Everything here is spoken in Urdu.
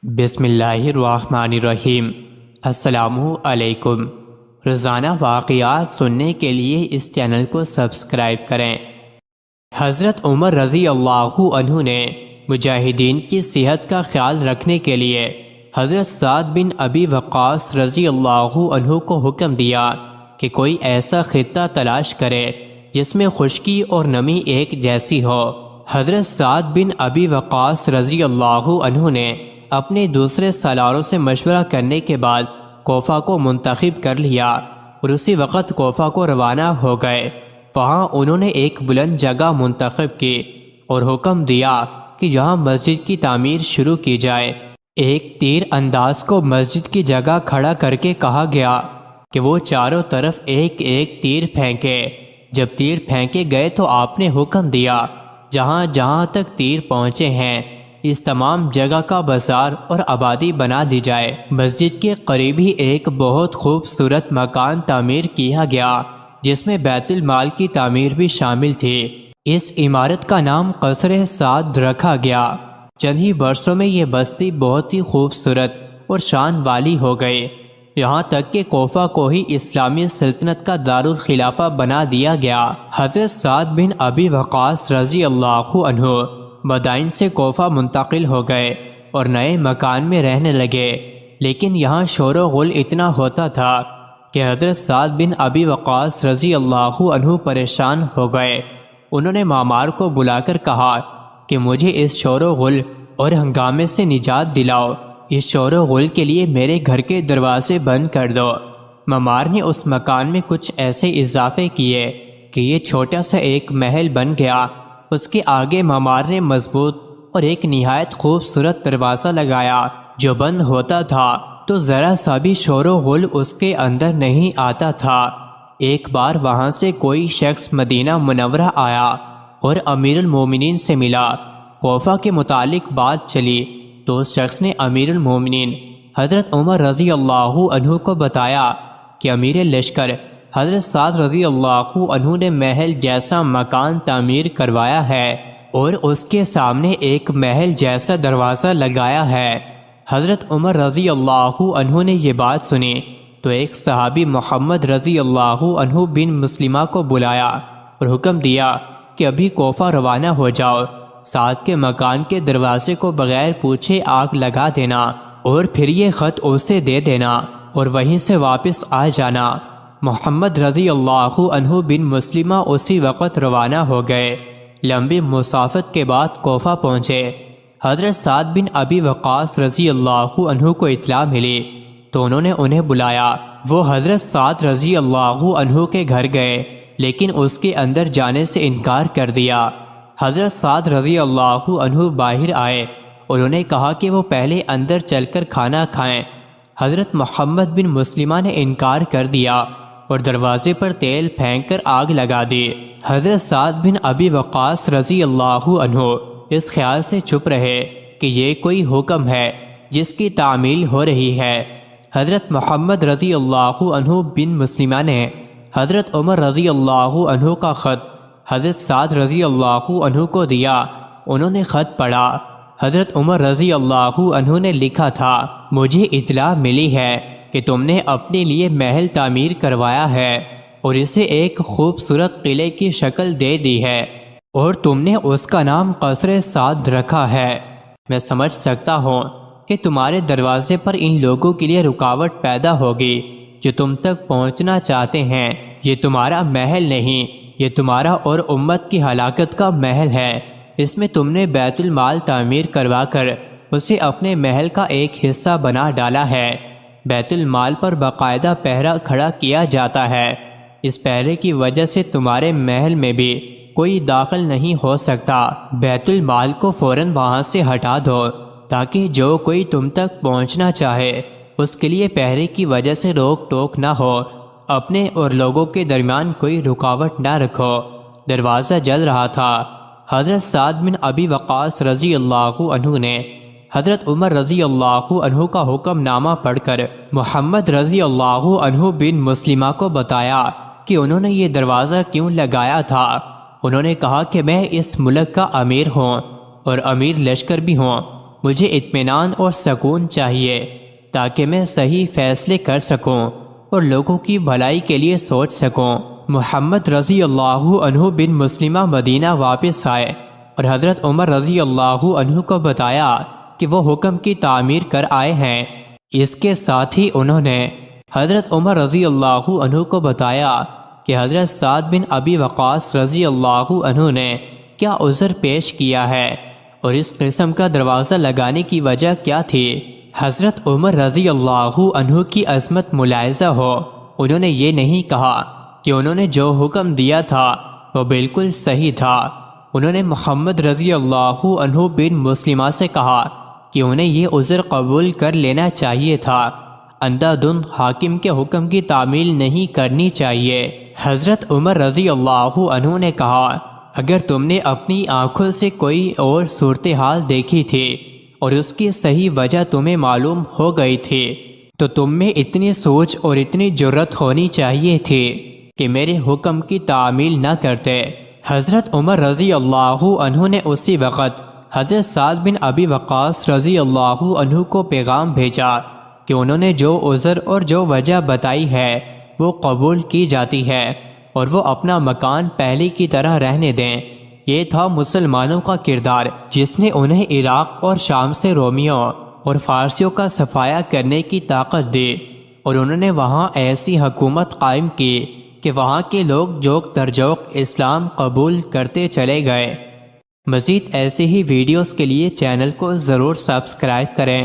بسم اللہ الرحمن الرحیم۔ السلام علیکم۔ روزانہ واقعات سننے کے لیے اس چینل کو سبسکرائب کریں۔ حضرت عمر رضی اللہ عنہ نے مجاہدین کی صحت کا خیال رکھنے کے لیے حضرت سعد بن ابی وقاص رضی اللہ عنہ کو حکم دیا کہ کوئی ایسا خطہ تلاش کرے جس میں خشکی اور نمی ایک جیسی ہو۔ حضرت سعد بن ابی وقاص رضی اللہ عنہ نے اپنے دوسرے سالاروں سے مشورہ کرنے کے بعد کوفہ کو منتخب کر لیا اور اسی وقت کوفہ کو روانہ ہو گئے۔ وہاں انہوں نے ایک بلند جگہ منتخب کی اور حکم دیا کہ یہاں مسجد کی تعمیر شروع کی جائے۔ ایک تیر انداز کو مسجد کی جگہ کھڑا کر کے کہا گیا کہ وہ چاروں طرف ایک ایک تیر پھینکے۔ جب تیر پھینکے گئے تو آپ نے حکم دیا جہاں جہاں تک تیر پہنچے ہیں اس تمام جگہ کا بازار اور آبادی بنا دی جائے۔ مسجد کے قریب ہی ایک بہت خوبصورت مکان تعمیر کیا گیا جس میں بیت المال کی تعمیر بھی شامل تھی۔ اس عمارت کا نام قصر سعد رکھا گیا۔ چند ہی برسوں میں یہ بستی بہت ہی خوبصورت اور شان والی ہو گئی، یہاں تک کہ کوفہ کو ہی اسلامی سلطنت کا دارالخلافہ بنا دیا گیا۔ حضرت سعد بن ابی وقاص رضی اللہ عنہ مدائن سے کوفہ منتقل ہو گئے اور نئے مکان میں رہنے لگے، لیکن یہاں شور و غل اتنا ہوتا تھا کہ حضرت سعد بن ابی وقاص رضی اللہ عنہ پریشان ہو گئے۔ انہوں نے معمار کو بلا کر کہا کہ مجھے اس شور و غل اور ہنگامے سے نجات دلاؤ، اس شور و غل کے لیے میرے گھر کے دروازے بند کر دو۔ معمار نے اس مکان میں کچھ ایسے اضافے کیے کہ یہ چھوٹا سا ایک محل بن گیا۔ اس کے آگے معمار نے مضبوط اور ایک نہایت خوبصورت دروازہ لگایا جو بند ہوتا تھا تو ذرا سا بھی شور و غل اس کے اندر نہیں آتا تھا۔ ایک بار وہاں سے کوئی شخص مدینہ منورہ آیا اور امیر المومنین سے ملا۔ کوفہ کے متعلق بات چلی تو اس شخص نے امیر المومنین حضرت عمر رضی اللہ عنہ کو بتایا کہ امیر لشکر حضرت سعد رضی اللہ عنہ نے محل جیسا مکان تعمیر کروایا ہے اور اس کے سامنے ایک محل جیسا دروازہ لگایا ہے۔ حضرت عمر رضی اللہ عنہ نے یہ بات سنی تو ایک صحابی محمد رضی اللہ عنہ بن مسلمہ کو بلایا اور حکم دیا کہ ابھی کوفہ روانہ ہو جاؤ، سعد کے مکان کے دروازے کو بغیر پوچھے آگ لگا دینا اور پھر یہ خط اسے دے دینا اور وہیں سے واپس آ جانا۔ محمد رضی اللہ عنہ بن مسلمہ اسی وقت روانہ ہو گئے۔ لمبی مسافت کے بعد کوفہ پہنچے۔ حضرت سعد بن ابی وقاص رضی اللہ عنہ کو اطلاع ملی تو انہوں نے انہیں بلایا۔ وہ حضرت سعد رضی اللہ عنہ کے گھر گئے لیکن اس کے اندر جانے سے انکار کر دیا۔ حضرت سعد رضی اللہ عنہ باہر آئے، انہوں نے کہا کہ وہ پہلے اندر چل کر کھانا کھائیں۔ حضرت محمد بن مسلمہ نے انکار کر دیا اور دروازے پر تیل پھینک کر آگ لگا دی۔ حضرت سعد بن ابی وقاص رضی اللہ عنہ اس خیال سے چپ رہے کہ یہ کوئی حکم ہے جس کی تعمیل ہو رہی ہے۔ حضرت محمد رضی اللہ عنہ بن مسلمہ نے حضرت عمر رضی اللہ عنہ کا خط حضرت سعد رضی اللہ عنہ کو دیا۔ انہوں نے خط پڑھا۔ حضرت عمر رضی اللہ عنہ نے لکھا تھا، مجھے اطلاع ملی ہے کہ تم نے اپنے لیے محل تعمیر کروایا ہے اور اسے ایک خوبصورت قلعے کی شکل دے دی ہے اور تم نے اس کا نام قصر سعد رکھا ہے۔ میں سمجھ سکتا ہوں کہ تمہارے دروازے پر ان لوگوں کے لیے رکاوٹ پیدا ہوگی جو تم تک پہنچنا چاہتے ہیں۔ یہ تمہارا محل نہیں، یہ تمہارا اور امت کی ہلاکت کا محل ہے۔ اس میں تم نے بیت المال تعمیر کروا کر اسے اپنے محل کا ایک حصہ بنا ڈالا ہے۔ بیت المال پر باقاعدہ پہرا کھڑا کیا جاتا ہے، اس پہرے کی وجہ سے تمہارے محل میں بھی کوئی داخل نہیں ہو سکتا۔ بیت المال کو فوراً وہاں سے ہٹا دو تاکہ جو کوئی تم تک پہنچنا چاہے اس کے لیے پہرے کی وجہ سے روک ٹوک نہ ہو۔ اپنے اور لوگوں کے درمیان کوئی رکاوٹ نہ رکھو۔ دروازہ جل رہا تھا۔ حضرت سعد بن ابی وقاص رضی اللہ عنہ نے حضرت عمر رضی اللہ عنہ کا حکم نامہ پڑھ کر محمد رضی اللہ عنہ بن مسلمہ کو بتایا کہ انہوں نے یہ دروازہ کیوں لگایا تھا۔ انہوں نے کہا کہ میں اس ملک کا امیر ہوں اور امیر لشکر بھی ہوں مجھے اطمینان اور سکون چاہیے تاکہ میں صحیح فیصلے کر سکوں اور لوگوں کی بھلائی کے لیے سوچ سکوں۔ محمد رضی اللہ عنہ بن مسلمہ مدینہ واپس آئے اور حضرت عمر رضی اللہ عنہ کو بتایا کہ وہ حکم کی تعمیر کر آئے ہیں۔ اس کے ساتھ ہی انہوں نے حضرت عمر رضی اللہ عنہ کو بتایا کہ حضرت سعد بن ابی وقاص رضی اللہ عنہ نے کیا عذر پیش کیا ہے اور اس قسم کا دروازہ لگانے کی وجہ کیا تھی۔ حضرت عمر رضی اللہ عنہ کی عظمت ملاحظہ ہو، انہوں نے یہ نہیں کہا کہ انہوں نے جو حکم دیا تھا وہ بالکل صحیح تھا۔ انہوں نے محمد رضی اللہ عنہ بن مسلمہ سے کہا کہ انہیں یہ عذر قبول کر لینا چاہیے تھا، اندھا دھند حاکم کے حکم کی تعمیل نہیں کرنی چاہیے۔ حضرت عمر رضی اللہ عنہ نے کہا اگر تم نے اپنی آنکھوں سے کوئی اور صورتحال دیکھی تھی اور اس کی صحیح وجہ تمہیں معلوم ہو گئی تھی تو تم میں اتنی سوچ اور اتنی جرت ہونی چاہیے تھی کہ میرے حکم کی تعمیل نہ کرتے۔ حضرت عمر رضی اللہ عنہ نے اسی وقت حضرت سعد بن ابی وقاص رضی اللہ عنہ کو پیغام بھیجا کہ انہوں نے جو عذر اور جو وجہ بتائی ہے وہ قبول کی جاتی ہے اور وہ اپنا مکان پہلے کی طرح رہنے دیں۔ یہ تھا مسلمانوں کا کردار جس نے انہیں عراق اور شام سے رومیوں اور فارسیوں کا صفایا کرنے کی طاقت دی، اور انہوں نے وہاں ایسی حکومت قائم کی کہ وہاں کے لوگ جوک در جوک اسلام قبول کرتے چلے گئے۔ مزید ایسے ہی ویڈیوز کے لیے چینل کو ضرور سبسکرائب کریں۔